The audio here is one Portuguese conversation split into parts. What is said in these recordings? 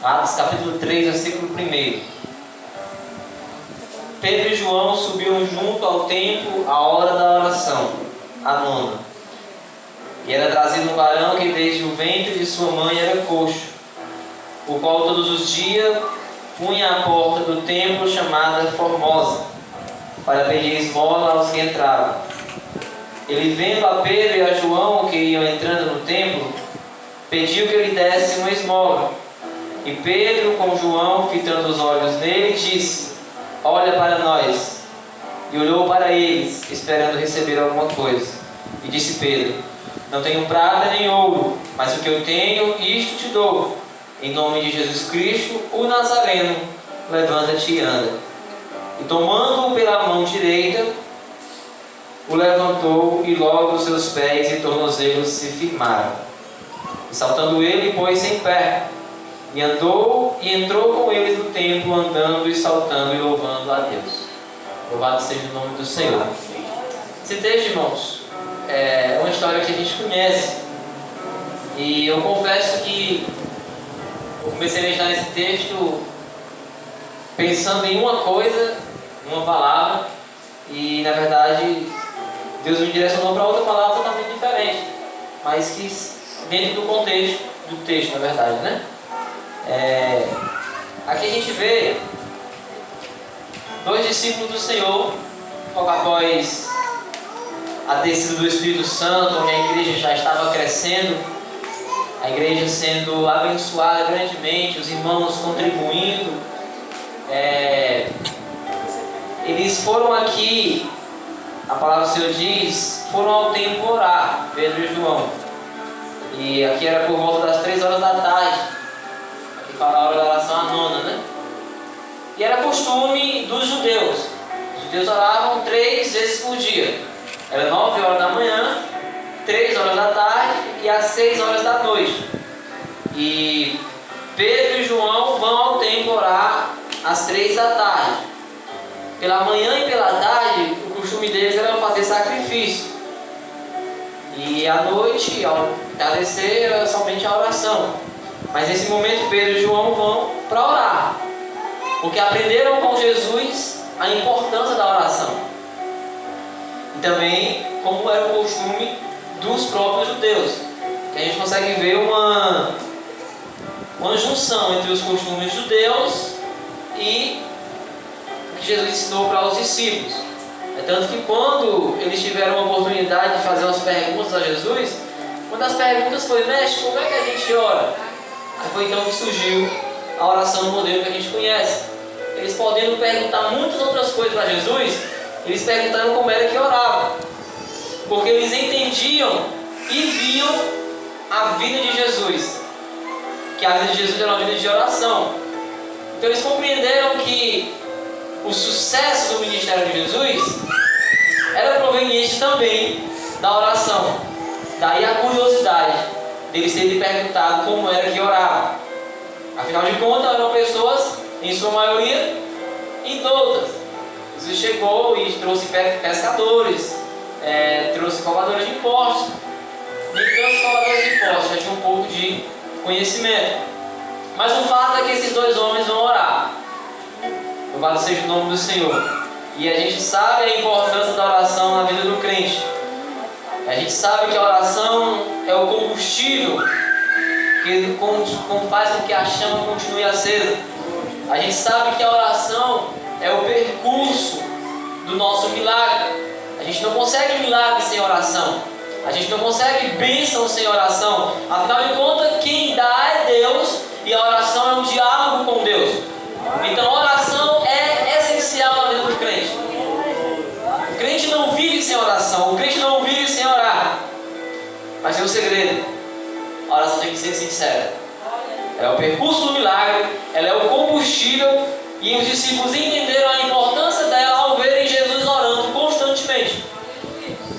Atos capítulo 3, versículo 1. Pedro e João subiram junto ao templo à hora da oração, a nona. E era trazido um varão que desde o ventre de sua mãe era coxo, o qual todos os dias punha à porta do templo chamada Formosa, para pedir esmola aos que entravam. Ele, vendo a Pedro e a João que iam entrando no templo, pediu que lhe desse uma esmola. E Pedro, com João, fitando os olhos nele, disse: olha para nós. E olhou para eles, esperando receber alguma coisa. E disse Pedro: não tenho prata nem ouro, mas o que eu tenho, isto te dou. Em nome de Jesus Cristo, o Nazareno, levanta-te e anda. E tomando-o pela mão direita, o levantou, e logo os seus pés e tornozelos se firmaram. E saltando ele, pôs-se em pé, e andou e entrou com eles no templo, andando e saltando e louvando a Deus. Louvado seja o nome do Senhor. Esse texto, irmãos, é uma história que a gente conhece. E eu confesso que eu comecei a meditar nesse texto pensando em uma coisa, uma palavra, e na verdade Deus me direcionou para outra palavra totalmente diferente, mas que dentro do contexto do texto, na verdade, né? Aqui a gente vê dois discípulos do Senhor, logo após a descida do Espírito Santo, onde a igreja já estava crescendo, a igreja sendo abençoada grandemente, os irmãos contribuindo. Eles foram aqui, a palavra do Senhor diz, foram ao templo orar, Pedro e João. E aqui era por volta das 3 horas da tarde. Aqui fala a hora da oração, a nona, né? E era costume dos judeus. Os judeus oravam 3 vezes por dia. Era 9 horas da manhã, 3 horas da tarde e às 6 horas da noite. E Pedro e João vão ao templo orar às 3 da tarde. Pela manhã e pela tarde, o costume deles era fazer sacrifício. E à noite, ao entardecer, era somente a oração. Mas nesse momento, Pedro e João vão para orar, porque aprenderam com Jesus a importância da oração. E também como era o costume dos próprios judeus. Que a gente consegue ver uma junção entre os costumes judeus e o que Jesus ensinou para os discípulos. É tanto que quando eles tiveram a oportunidade de fazer umas perguntas a Jesus, uma das perguntas foi: mestre, como é que a gente ora? Aí foi então que surgiu a oração modelo que a gente conhece. Eles podendo perguntar muitas outras coisas para Jesus, eles perguntaram como era que orava, porque eles entendiam e viam a vida de Jesus, que a vida de Jesus era uma vida de oração. Então eles compreenderam que o sucesso do ministério de Jesus era proveniente também da oração. Daí a curiosidade deles terem perguntado como era que orava. Afinal de contas, eram pessoas, em sua maioria, idólatras. Jesus chegou e trouxe pescadores, trouxe cobradores de impostos. Nem tantos cobradores de impostos, já tinha um pouco de conhecimento. Mas o fato é que esses dois homens vão orar. Louvado seja o nome do Senhor. E a gente sabe a importância da oração na vida do crente. A gente sabe que a oração é o combustível que faz com que a chama continue acesa. A gente sabe que a oração é o percurso do nosso milagre. A gente não consegue milagre sem oração. A gente não consegue bênção sem oração. Afinal de contas, quem dá é Deus, e a oração é um diálogo com Deus. Então a oração é essencial na vida do crente. O crente não vive sem oração, o crente não vive sem orar. Mas tem um segredo: a oração tem que ser sincera. Ela é o percurso do milagre, ela é o combustível, e os discípulos entenderam a importância dela ao verem Jesus orando constantemente.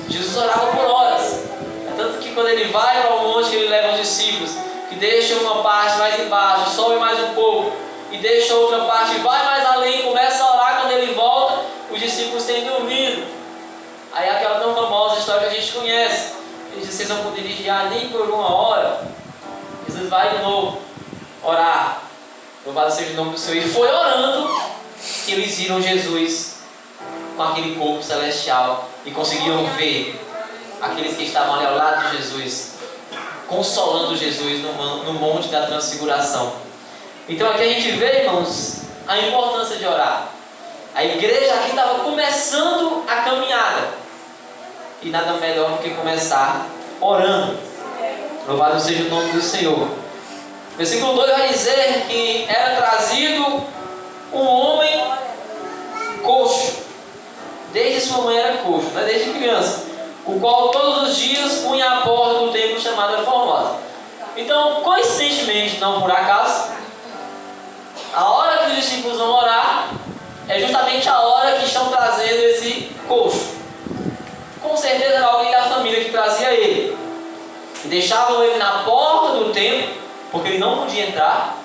Jesus orava por horas. É tanto que quando ele vai para o monte, ele leva os discípulos, que deixam uma parte mais embaixo, sobe mais um pouco, e deixa outra parte, vai mais além, começa a orar. Quando ele volta, os discípulos têm dormido. Aí aquela tão famosa história que a gente conhece: ele diz: vocês não podem vigiar nem por 1 hora. Jesus vai de novo orar. louvado seja o nome do Senhor, e foi orando, que eles viram Jesus com aquele corpo celestial e conseguiram ver aqueles que estavam ali ao lado de Jesus, consolando Jesus no monte da transfiguração. Então aqui a gente vê, irmãos, a importância de orar. A igreja aqui estava começando a caminhada, e nada melhor do que começar orando. Louvado seja o nome do Senhor. Versículo 2 vai dizer que era trazido um homem coxo. Desde sua mãe era coxo, né? Desde criança, o qual todos os dias punha a porta do templo chamada Formosa. Então, coincidentemente, não por acaso, a hora que os discípulos vão orar é justamente a hora que estão trazendo esse coxo. Com certeza era alguém da família que trazia ele. E deixavam ele na porta do templo, porque ele não podia entrar.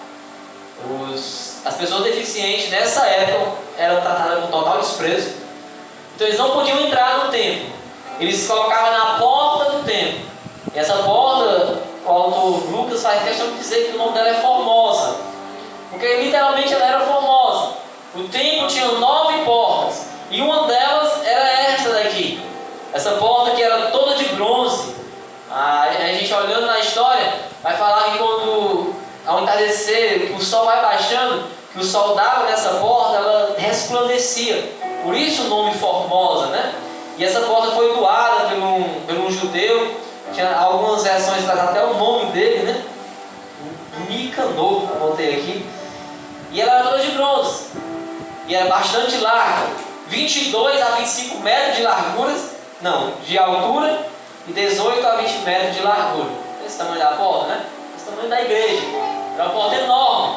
As pessoas deficientes nessa época eram tratadas com total desprezo. Então eles não podiam entrar no templo. Eles colocavam na porta do templo. E essa porta, o autor Lucas faz questão de dizer que o nome dela é Formosa, porque literalmente ela era formosa. O templo tinha 9 portas, e uma delas era essa daqui. Essa porta que era toda de bronze. A gente olhando na história, vai falar que quando ao entardecer, que o sol vai baixando, que o sol dava nessa porta, ela resplandecia. Por isso o nome Formosa, né? E essa porta foi doada por um judeu. Tinha algumas versões, até o nome dele, né? Nicanor, eu botei aqui. E ela era toda de bronze. E era bastante larga. 22 a 25 metros de largura, de altura, e 18 a 20 metros de largura. Esse tamanho da porta, né? Esse tamanho da igreja. Era uma porta enorme.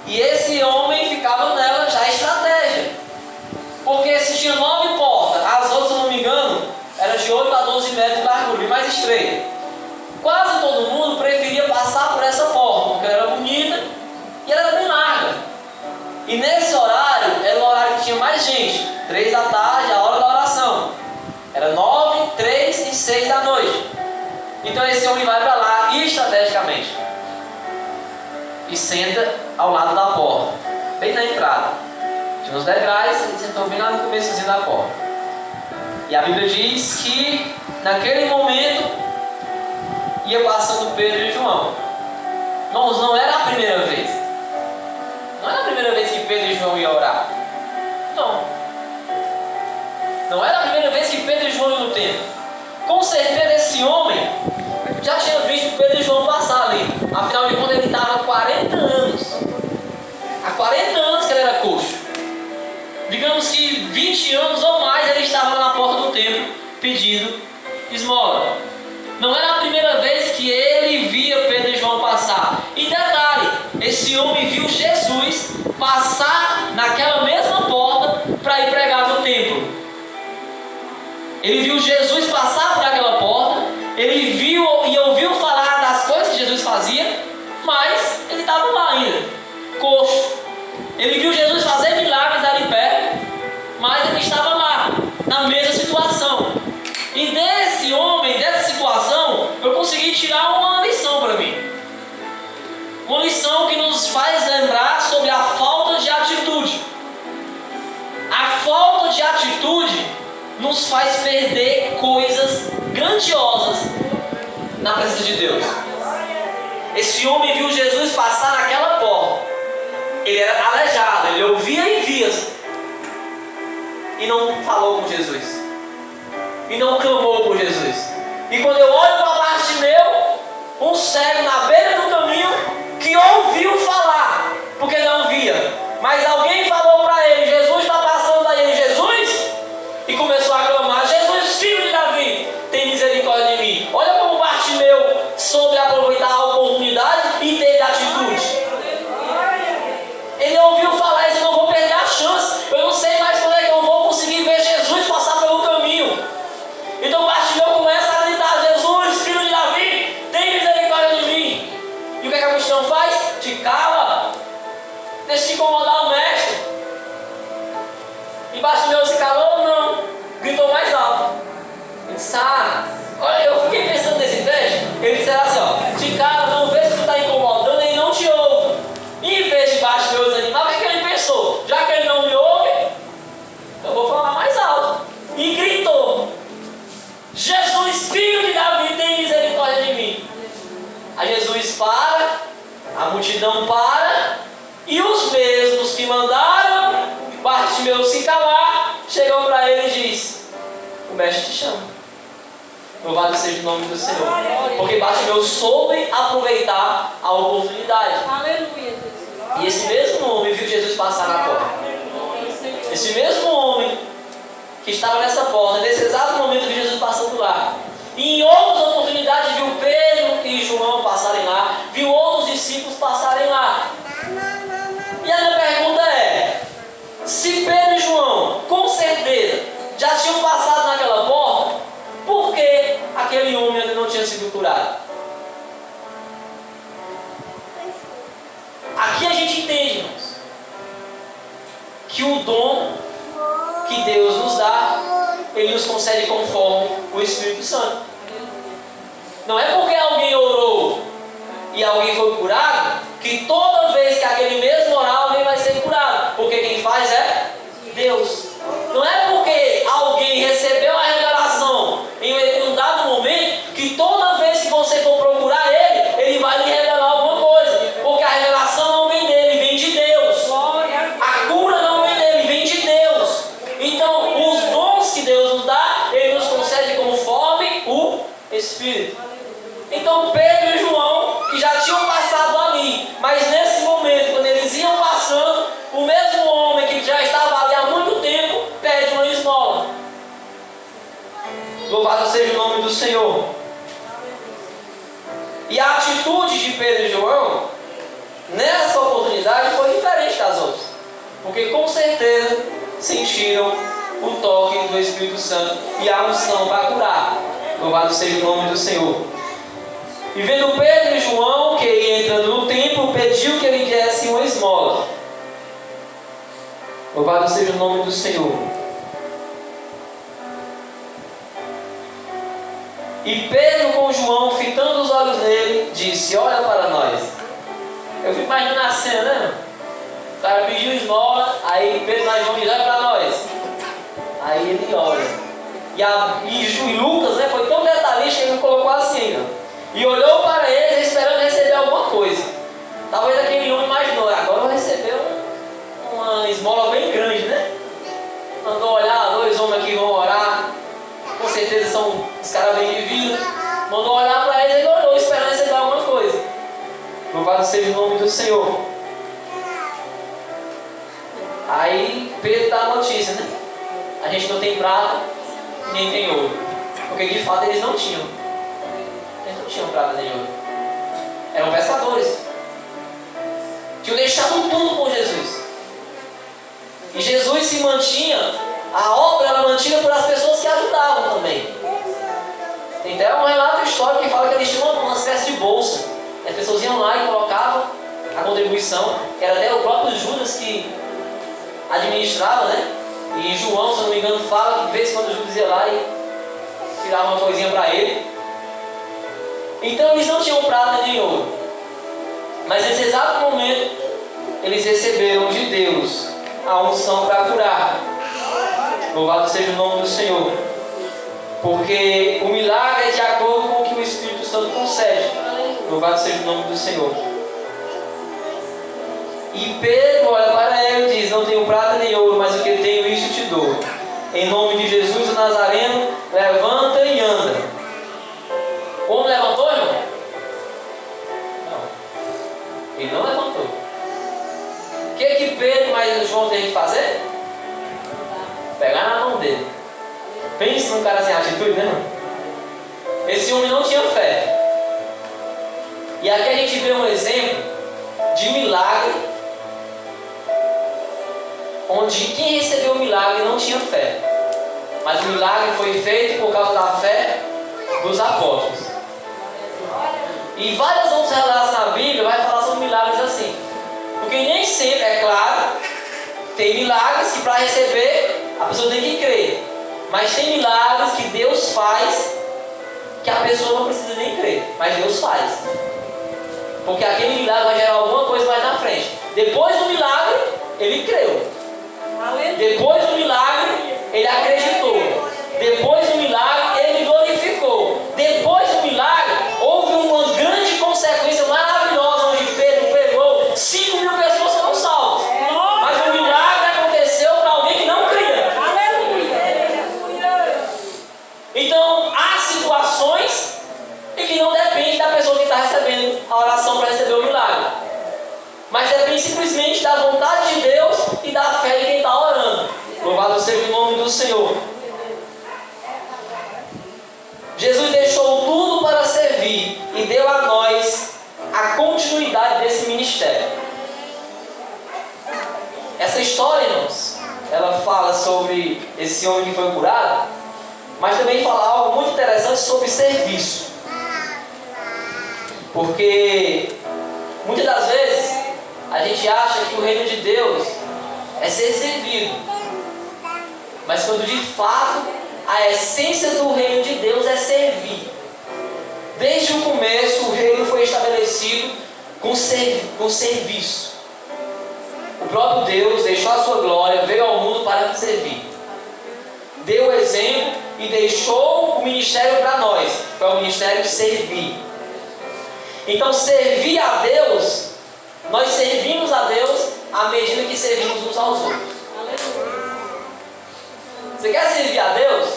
E esse homem ficava nela já estratégia. Porque se tinha 9 portas, as outras, se eu não me engano, eram de 8 a 12 metros de largura e mais estreita. Quase todo mundo preferia passar por essa porta, porque ela era bonita e ela era bem larga. E nesse horário, era o horário que tinha mais gente. 3 da tarde, a hora da oração. Era 9, 3 e 6 da noite. Então esse homem vai para lá estrategicamente e senta ao lado da porta, bem na entrada. Tinha uns degraus, ele sentou bem lá no começozinho da porta. E a Bíblia diz que naquele momento ia passando Pedro e João. Irmãos, não era a primeira vez. Não era a primeira vez que Pedro e João iam orar. Não era a primeira vez que Pedro e João iam no templo. Com certeza esse homem já tinha visto Pedro e João passar ali. Afinal de contas, ele estava há 40 anos. Há 40 anos que ele era coxo. Digamos que 20 anos ou mais ele estava na porta do templo pedindo esmola. Não era a primeira vez que ele via Pedro e João passar. E detalhe, esse homem viu Jesus passar naquela mesma porta para ir pregar no templo. Ele viu Jesus passar por aquela porta, ele viu e ouviu falar das coisas que Jesus fazia, mas ele estava lá ainda, coxo. Ele viu Jesus fazer milagres ali perto, mas ele estava lá, na mesma situação. E desse homem, dessa situação, eu consegui tirar uma lição para mim. Uma lição que nos faz lembrar sobre a falta de atitude. A falta de atitude nos faz perder coisas grandiosas na presença de Deus. Esse homem viu Jesus passar naquela porta. Ele era aleijado, ele ouvia e via, e não falou com Jesus, e não clamou por Jesus. E quando eu olho para Bartimeu, um cego na beira do caminho, que ouviu falar, porque não via, mas alguém falou para ele: Jesus está passando aí, Jesus, e começou a clamar: Jesus, filho de Davi, tem misericórdia de mim. Olha como Bartimeu soube aproveitar a oportunidade e teve atitude. Ele ouviu falar: eu não vou perder a chance, eu não sei mais quando é que eu vou conseguir ver Jesus passar pelo caminho. Então Bartimeu começa a gritar: Jesus, filho de Davi, tem misericórdia de mim. E o que a multidão faz? Te cala, deixa te incomodar o mestre. E Bartimeu se calou ou não? Gritou mais alto. Ele disse: olha, eu fiquei pensando nesse texto. Ele disse assim: te cala, não vê se tu está incomodando, ele não te ouve. Jesus para, a multidão para, e os mesmos que mandaram Bartimeu se calar, chegam para ele e diz: o mestre te chama. Louvado seja o nome do Senhor. Porque Bartimeu soube aproveitar a oportunidade. Aleluia. E esse mesmo homem viu Jesus passar na porta. Esse mesmo homem que estava nessa porta, nesse exato momento viu Jesus passando lá. E em outras oportunidades viu Pedro e João passarem lá, viu outros discípulos passarem lá. E a minha pergunta é: se Pedro e João, com certeza, já tinham passado naquela porta, por que aquele homem ainda não tinha sido curado? Aqui a gente entende, irmãos, que o dom que Deus nos dá, Ele nos concede conforme o Espírito Santo. Não é porque alguém orou e alguém foi curado, que toda vez que aquele mesmo orar, alguém vai ser curado. Porque quem faz é Deus. Não é porque alguém recebeu a revelação em um dado momento, que toda vez que você for procurar Ele vai lhe revelar alguma coisa. Porque a revelação não vem dele, vem de Deus. A cura não vem dele, vem de Deus. Então, os dons que Deus nos dá, Ele nos concede conforme o Espírito. Então, Pedro e João, que já tinham passado ali, mas nesse momento, quando eles iam passando, o mesmo homem que já estava ali há muito tempo, pede uma esmola. Louvado seja o nome do Senhor. E a atitude de Pedro e João, nessa oportunidade, foi diferente das outras. Porque com certeza sentiram o toque do Espírito Santo e a unção para curar. Louvado seja o nome do Senhor. E vendo Pedro e João que ia entrando no templo, pediu que ele desse uma esmola. Louvado seja o nome do Senhor. E Pedro com João, fitando os olhos nele, disse: olha para nós. Eu fico imaginando a cena, né? O cara pediu esmola, aí Pedro e João dizem: olha para nós. Aí ele olha. E Lucas, né, foi tão detalhista que ele colocou assim, ó. E olhou para eles esperando receber alguma coisa. Talvez aquele homem imaginou: agora eu vou receber uma esmola bem grande, né? Mandou olhar, 2 homens aqui vão orar. Com certeza são os caras bem de vida. Mandou olhar para eles e olhou esperando receber alguma coisa. Louvado seja o nome do Senhor. Aí Pedro dá a notícia, né? A gente não tem prata, nem tem ouro. Porque de fato eles não tinham. Eles não tinham prata nem ouro. Eram pescadores. Tinham deixado tudo por Jesus. E Jesus se mantinha, a obra era mantida por as pessoas que ajudavam também. Tem até um relato histórico que fala que eles tinham uma espécie de bolsa. As pessoas iam lá e colocavam a contribuição. Era até o próprio Judas que administrava, né? E João, se eu não me engano, fala que de vez em quando Judas ia lá e tirava uma coisinha para ele. Então eles não tinham prata nem ouro. Mas nesse exato momento, eles receberam de Deus a unção para curar. Louvado seja o nome do Senhor. Porque o milagre é de acordo com o que o Espírito Santo concede. Louvado seja o nome do Senhor. E Pedro olha para ele e diz: não tenho prata nem ouro, mas o que tenho isso te dou. Em nome de Jesus o Nazareno, levanta e anda. O homem levantou, irmão? Não. Ele não levantou. O que Pedro mais João teve que fazer? Pegar na mão dele. Pense num cara sem atitude, né, irmão? Esse homem não tinha fé. E aqui a gente vê um exemplo de milagre, onde quem recebeu o milagre não tinha fé. Mas o milagre foi feito por causa da fé dos apóstolos. E vários outros relatos na Bíblia vai falar sobre milagres assim. Porque nem sempre, é claro, tem milagres que para receber a pessoa tem que crer. Mas tem milagres que Deus faz que a pessoa não precisa nem crer, mas Deus faz. Porque aquele milagre vai gerar alguma coisa mais na frente. Depois do milagre, ele creu. Depois do milagre, ele acreditou. Depois do milagre, ele glorificou. Depois do milagre, houve uma grande consequência maravilhosa depende simplesmente da vontade de Deus e da fé de quem está orando. Louvado seja o nome do Senhor. Jesus deixou tudo para servir e deu a nós a continuidade desse ministério. Essa história, irmãos, ela fala sobre esse homem que foi curado, mas também fala algo muito interessante sobre serviço. Porque muitas das vezes a gente acha que o reino de Deus é ser servido, mas quando de fato a essência do reino de Deus é servir. Desde o começo o reino foi estabelecido com serviço. O próprio Deus deixou a sua glória, veio ao mundo para servir. Deu o exemplo e deixou o ministério para nós, que é o ministério servir. Então servir a Deus, nós servimos a Deus à medida que servimos uns aos outros. Você quer servir a Deus?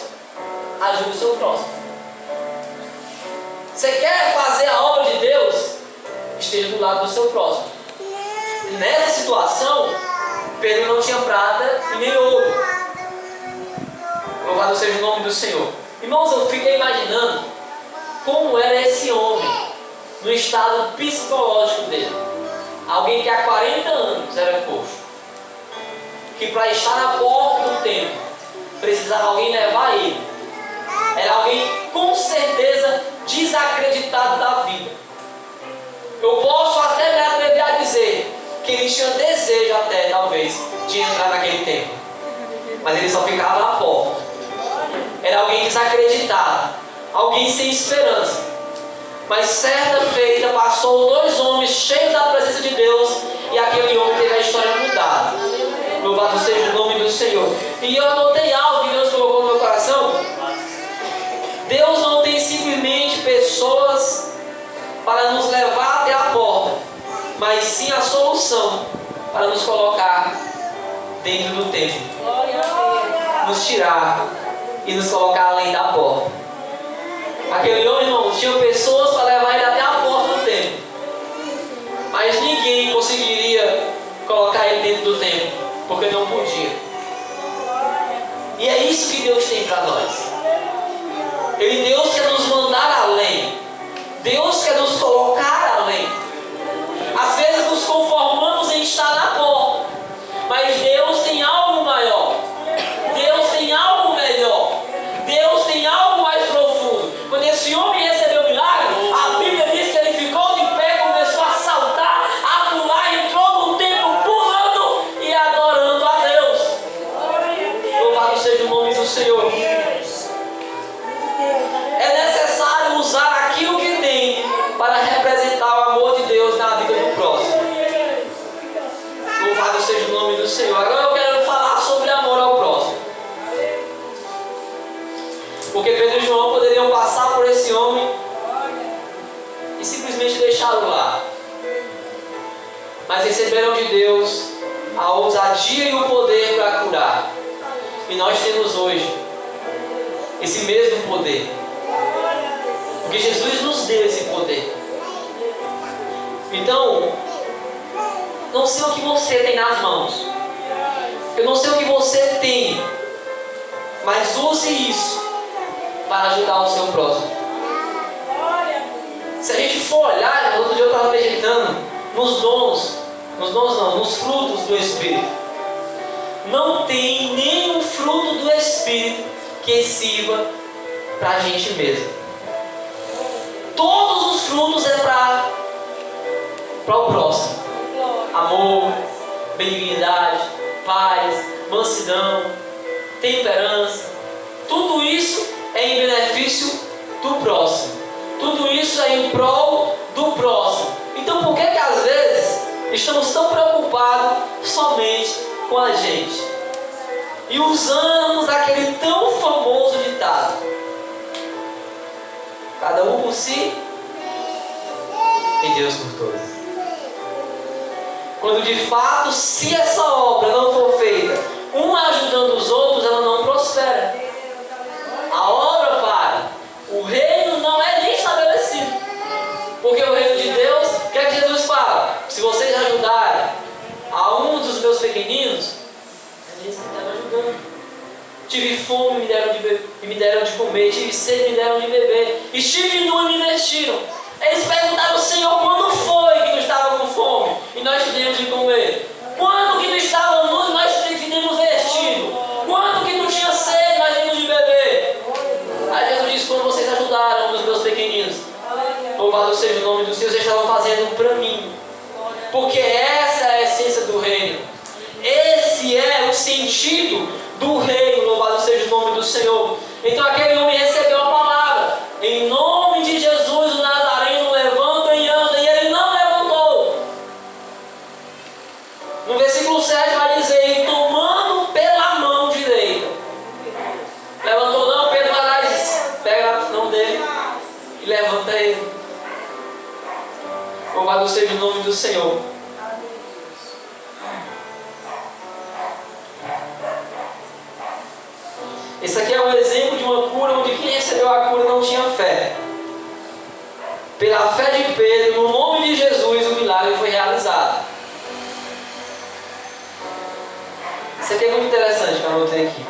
Ajude o seu próximo. Você quer fazer a obra de Deus? Esteja do lado do seu próximo. Nessa situação, Pedro não tinha prata e nem ouro. Louvado seja o nome do Senhor. Irmãos, eu fiquei imaginando como era esse homem no estado psicológico dele. Alguém que há 40 anos era coxo, que para estar na porta do templo precisava alguém levar ele. Era alguém com certeza desacreditado da vida. Eu posso até me atrever a dizer que ele tinha desejo até, talvez, de entrar naquele templo, mas ele só ficava na porta. Era alguém desacreditado, alguém sem esperança. Mas certa feita passou 2 homens cheios da presença de Deus e aquele homem teve a história mudada. Louvado seja o nome do Senhor. E eu anotei algo que Deus colocou no meu coração. Deus não tem simplesmente pessoas para nos levar até a porta, mas sim a solução para nos colocar dentro do templo, nos tirar e nos colocar além da porta. Aquele homem, irmãos, tinha pessoas para levar ele até a porta do templo, mas ninguém conseguiria colocar ele dentro do templo, porque não podia. E é isso que Deus tem para nós. Deus quer nos mandar além. Deus quer nos colocar além. Às vezes nos conformamos em estar na porta, mas Deus tem algo maior. Deus tem algo melhor. Deus tem algo mais profundo. Quando esse homem recebeu o milagre, a Bíblia diz que ele ficou de pé, começou a saltar, a pular, entrou no templo pulando e adorando a Deus. Louvado seja o nome do Senhor. É necessário usar aquilo que tem para representar o amor de Deus na vida do próximo. Louvado seja o nome do Senhor. Agora eu quero falar sobre amor ao próximo. Porque Pedro e João poderiam passar por esse homem e simplesmente deixá-lo lá. Mas receberam de Deus a ousadia e o poder para curar. E nós temos hoje esse mesmo poder. Porque Jesus nos deu esse poder. Então, não sei o que você tem nas mãos. Eu não sei o que você tem. Mas use isso para ajudar o seu próximo. Se a gente for olhar, no outro dia eu estava meditando nos frutos do Espírito. Não tem nenhum fruto do Espírito que sirva para a gente mesmo. Todos os frutos é para o próximo. Amor, benignidade, paz, mansidão, temperança. Tudo isso é em benefício do próximo. Tudo isso é em prol do próximo. Então por que às vezes estamos tão preocupados somente com a gente? E usamos aquele tão famoso ditado: cada um por si e Deus por todos. Quando de fato, se essa obra não for feita, um ajudando os outros, ela não prospera. A obra para. O reino não é nem estabelecido. Porque o reino de Deus, o que é que Jesus fala? Se vocês ajudarem, fome e me deram de comer, tive sede e me deram de beber, estive nu e me vestiram. Eles perguntaram: Senhor, quando foi que tu estava com fome e nós te demos de comer? Quando que tu estava nu e nós te demos vestido? Quando que tu tinha sede e nós demos de beber? Aí Jesus disse: quando vocês ajudaram os meus pequeninos, louvado seja o nome do Senhor, vocês estavam fazendo para mim. Porque essa é a essência do reino. Esse é o sentido do reino, louvado seja o nome do Senhor. Então aquele homem recebeu a palavra: em nome de Jesus o Nazareno, levanta e anda. E ele não levantou. No versículo 7 vai dizer: e tomando pela mão direita. Levantou não, Pedro vai lá e diz, pega a mão dele e levanta ele. Louvado seja o nome do Senhor. Esse aqui é um exemplo de uma cura onde quem recebeu a cura não tinha fé. Pela fé de Pedro, no nome de Jesus, o milagre foi realizado. Isso aqui é muito interessante que eu anotei aqui.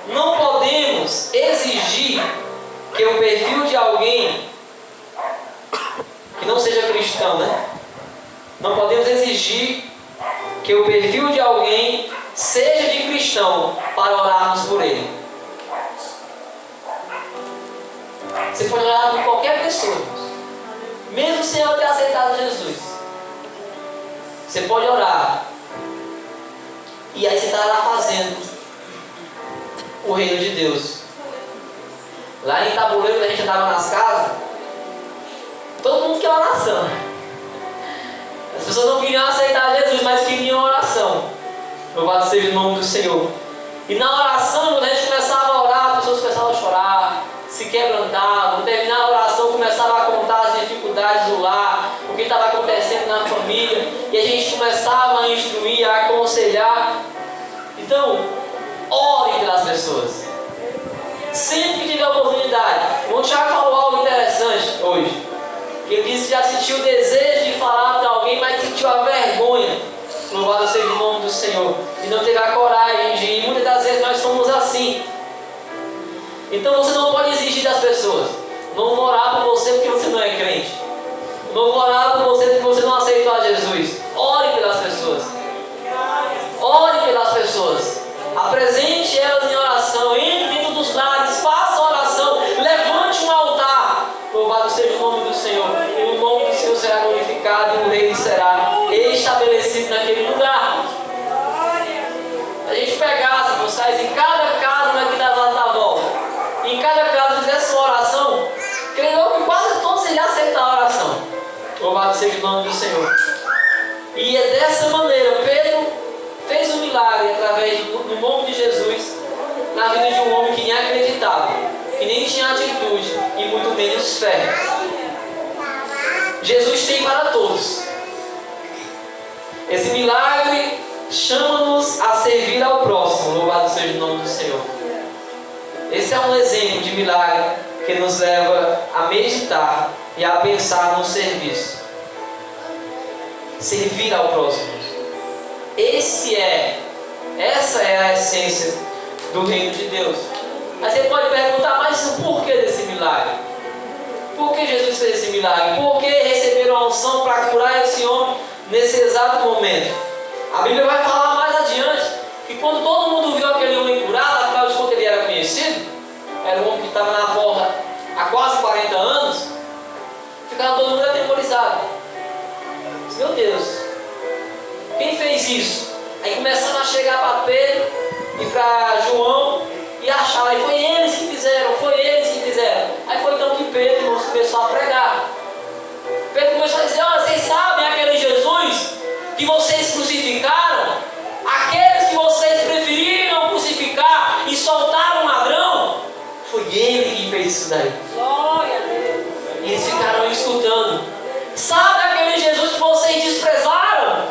Não podemos exigir que o perfil de alguém que não seja cristão, né? Não podemos exigir que o perfil de alguém seja de cristão para orarmos por ele. Você pode orar por qualquer pessoa, mesmo sem ela ter aceitado Jesus. Você pode orar. E aí você está lá fazendo o reino de Deus. Lá em Tabuleiro, quando a gente andava nas casas, todo mundo quer oração. As pessoas não queriam aceitar Jesus, mas queriam oração. Louvado seja o nome do Senhor. E na oração, quando a gente começava a orar, as pessoas começavam a chorar, se quebrantavam. Terminar a oração, começava a contar as dificuldades do lar, o que estava acontecendo na família, e a gente começava a instruir, a aconselhar. Então, ore pelas pessoas. Sempre que tiver oportunidade. O Tiago falou algo interessante hoje. Ele disse que já sentiu o desejo de falar para alguém, mas sentiu a vergonha. Louvado seja o nome do Senhor. E não teve a coragem de ir. Muitas das vezes nós somos assim. Então você não pode exigir das pessoas: não vou orar por você porque você não é crente. Não vou orar por você porque você não aceitou a Jesus. Ore pelas pessoas. Ore pelas pessoas. Apresente elas em oração. Entre dentro dos lares. Faça oração. Levante um altar. Louvado seja o nome do Senhor. E o nome do Senhor será glorificado e o reino será estabelecido naquele lugar. A gente pegasse vocês em cada casa daqui da volta, em cada casa fizesse uma oração, creio que quase todos já aceitam a oração. Louvado seja o nome do Senhor. E é dessa maneira, Pedro fez um milagre através do nome de Jesus na vida de um homem que nem acreditava, que nem tinha atitude e muito menos fé. Jesus tem para todos. Esse milagre chama-nos a servir ao próximo. Louvado seja o nome do Senhor. Esse é um exemplo de milagre que nos leva a meditar e a pensar no serviço. Servir ao próximo. Essa é a essência do reino de Deus. Aí você pode perguntar: mas o porquê desse milagre? Por que Jesus fez esse milagre? Por que receberam a unção para curar esse homem nesse exato momento? A Bíblia vai falar mais adiante que quando todo mundo viu aquele homem curado, afinal de contas ele era conhecido, era um homem que estava na porta há quase 40 anos, ficava todo mundo atemorizado. Meu Deus, quem fez isso? Aí começaram a chegar para Pedro e para João e acharam, aí foi eles que fizeram, Aí foi então que Pedro começou a pregar. Pedro começou a dizer: olha, vocês sabem aquele Jesus que vocês crucificaram? Aqueles que vocês preferiram crucificar e soltaram um ladrão? Foi ele que fez isso daí. Glória a Deus. E eles ficaram escutando. Sabe aquele Jesus que vocês desprezaram?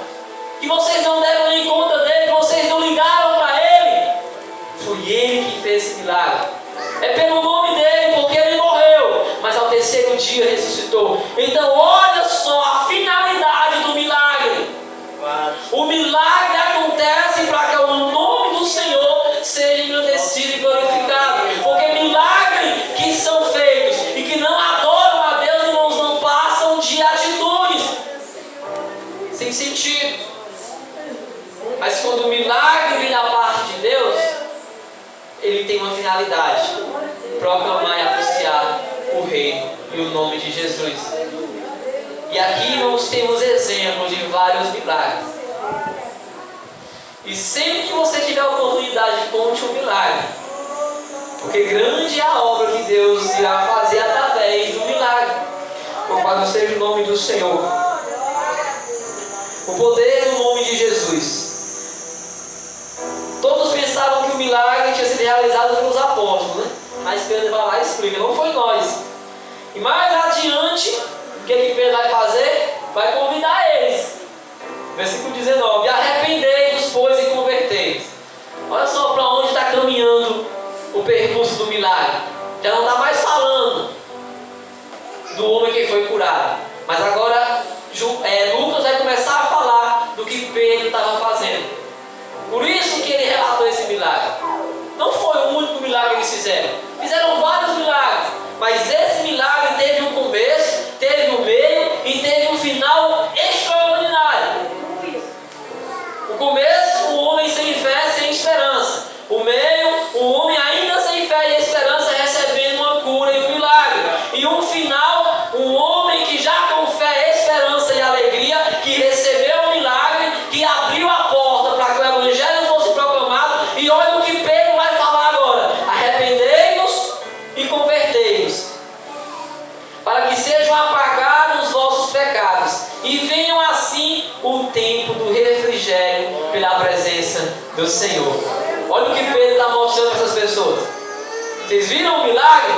Que vocês não deram nem conta dele, que vocês não ligaram para ele? Foi ele que fez esse milagre. É pelo nome dele, porque ele morreu, mas ao terceiro dia ressuscitou. Então olha só a finalidade do milagre. O milagre acontece para que o nome do Senhor seja engrandecido e glorificado. sem sentido. Mas quando o milagre vem da parte de Deus, ele tem uma finalidade: proclamar e anunciar o reino e o nome de Jesus. E aqui nós temos exemplos de vários milagres. E sempre que você tiver a oportunidade, conte um milagre, porque grande é a obra que Deus irá fazer através do milagre. Louvado seja o nome do Senhor. O poder do nome de Jesus. Todos pensavam que o milagre tinha sido realizado pelos apóstolos, né? Mas Pedro vai lá e explica: não foi nós. E mais adiante, o que Pedro vai fazer? Vai convidar eles. Versículo 19: arrependei-vos, pois, e convertei-vos. Olha só para onde está caminhando o percurso do milagre. Já não está mais falando do homem que foi curado, mas agora Lucas vai começar a falar do que Pedro estava fazendo. Por isso que ele relatou esse milagre. Não foi o único milagre que eles fizeram. Fizeram vários milagres, mas esse milagre teve um começo, teve um meio e teve um final extraordinário. O começo, o homem sem fé, sem esperança. O meio, o homem ainda sem fé e esperança, recebendo uma cura e um milagre. E um final, um homem que já com fé, esperança e alegria, que recebeu o milagre, que abriu a porta para que o evangelho fosse proclamado. E olha o que Pedro vai falar agora: arrependei-vos e convertei-vos, para que sejam apagados os vossos pecados, e venham assim o tempo do refrigério pela presença do Senhor. Olha o que Pedro está mostrando para essas pessoas. Vocês viram o milagre?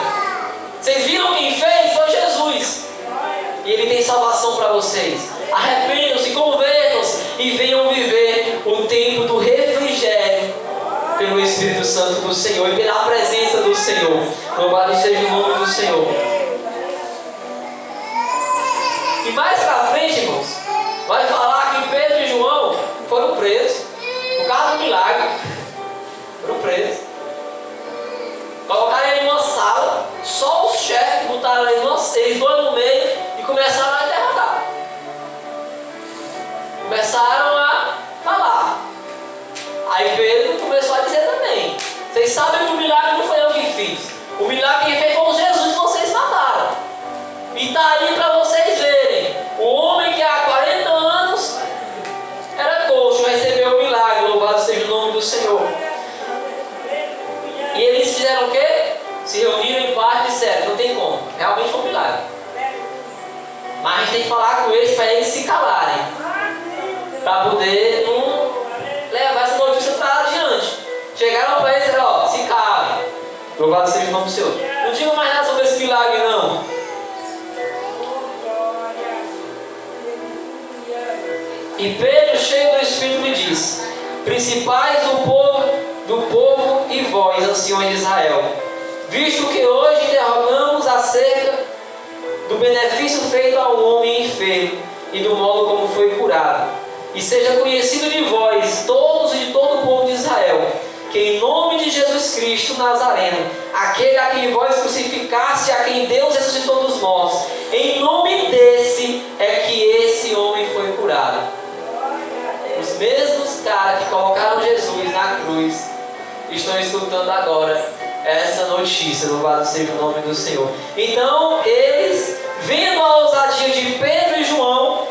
Vocês viram quem fez? Foi Jesus. E Ele tem salvação para vocês. Arrependam-se, convertam-se e venham viver o tempo do refrigério pelo Espírito Santo do Senhor e pela presença do Senhor. Louvado seja o nome do Senhor. E mais para frente, irmãos, vai falar que Pedro e João foram presos por causa do milagre. Foram presos. Colocaram ele em uma sala, só os chefes botaram eles dois no meio e começaram a interrogar. Começaram a falar. Aí Pedro começou a dizer também: vocês sabem que o milagre não foi eu que fiz. O milagre que fez foi o Jesus que vocês mataram. E está aí para vocês verem. O homem que há 40 anos era coxo, recebeu o milagre. Louvado seja o nome do Senhor. E eles fizeram o quê? Se reuniram em paz e disseram: não tem como, realmente foi um milagre. Mas a gente tem que falar com eles para eles se calarem, para poder não levar essa notícia para adiante. Chegaram para eles e disseram: ó, se calem. Louvado seja o nome do Senhor. Não digam mais nada sobre esse milagre, não. E Pedro, cheio do Espírito, lhe disse: principais do povo e vós, anciões de Israel, visto que hoje interrogamos acerca do benefício feito ao homem enfermo e do modo como foi curado, e seja conhecido de vós todos e de todo o povo de Israel, que em nome de Jesus Cristo Nazareno, aquele a quem vós crucificaste, a quem Deus ressuscitou dos mortos, em nome desse é que esse homem foi curado. Os mesmos caras que colocaram Jesus na cruz estão escutando agora essa notícia. Louvado seja o nome do Senhor. Então eles, vendo a ousadia de Pedro e João,